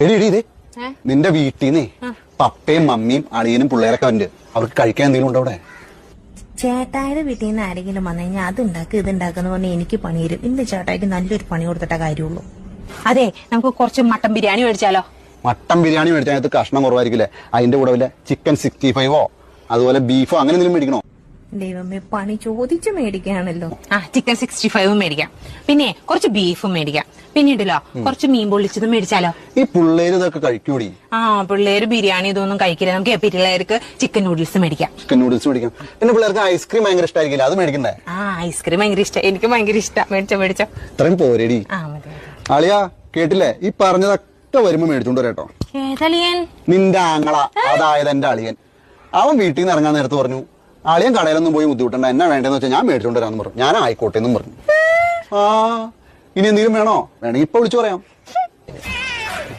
എടി എടി ഇതേ നിന്റെ വീട്ടിൽ നിന്നേ പപ്പയും മമ്മിയും അളിയനും പിള്ളേരൊക്കെ ഉണ്ട്. അവർക്ക് കഴിക്കാൻ എന്തെങ്കിലും ഉണ്ടോ അവിടെ? ചേട്ടായുടെ വീട്ടിൽ നിന്ന് ആരെങ്കിലും വന്നു കഴിഞ്ഞാൽ അത് ഉണ്ടാക്കുക ഇത് ഉണ്ടാക്കുന്ന പറഞ്ഞാൽ എനിക്ക് പണി തരും. ഇന്ന് ചേട്ടായിട്ട് നല്ലൊരു പണി കൊടുത്തിട്ട കാര്യമുള്ളൂ. അതെ, നമുക്ക് കുറച്ച് മട്ടൻ ബിരിയാണി മേടിച്ചാലോ? മട്ടൻ ബിരിയാണി മേടിച്ചാൽ അതിനകത്ത് കഷ്ണം കുറവായിരിക്കില്ലേ? അതിന്റെ കൂടെ വല്ല ചിക്കൻ 65 അതുപോലെ ബീഫോ അങ്ങനെ എന്തെങ്കിലും മേടിക്കണോ? ദൈവമേ, പണി ചോദിച്ചു മേടിക്കുകയാണല്ലോ. ചിക്കൻ 65 മേടിക്കാം, പിന്നെ കുറച്ച് ബീഫും മേടിക്കാം, പിന്നീടല്ലോ കുറച്ച് മീൻ പൊള്ളിച്ചതും മേടിച്ചാലോ? ഈ പിള്ളേര് ഇതൊക്കെ കഴിക്കൂടി? പിള്ളേര് ബിരിയാണി ഇതൊന്നും കഴിക്കില്ല. നമുക്ക് പിള്ളേർക്ക് ചിക്കൻ നൂഡിൽസ് മേടിക്കാം. ചിക്കൻ നൂഡിൽസ് മേടിക്കാം. പിന്നെ പിള്ളേർക്ക് ഐസ്ക്രീം ഭയങ്കര ഇഷ്ടമായിരിക്കില്ല, അത് മേടിക്കണ്ടേ? ഐസ്ക്രീം ഭയങ്കര ഇഷ്ടം, എനിക്ക് ഭയങ്കര ഇഷ്ടം. മേടിച്ചോ. ഇത്രയും പോരേടി. അളിയാ കേട്ടില്ലേ? ഈ പറഞ്ഞതൊക്കെ വരുമ്പോ മേടിച്ചോണ്ട് വരാട്ടോ. ഏതളിയൻ? നിന്റെ ആങ്ങള, അതായത് എന്റെ അളിയൻ. അവൻ വീട്ടിൽ നിന്ന് ഇറങ്ങാൻ നേരത്ത് പറഞ്ഞു, അളിയൻ കടയിലൊന്നും പോയി ബുദ്ധിമുട്ടണ്ട, എന്നാ വേണ്ടെന്ന് വെച്ചാൽ ഞാൻ മേടിച്ചോണ്ട് വരാന്ന് പറഞ്ഞു. ഞാൻ ആയിക്കോട്ടെ എന്നും പറഞ്ഞു. ഇനി എന്തെങ്കിലും വേണോ? വേണമെങ്കിൽ ഇപ്പൊ വിളിച്ചു പറയാം.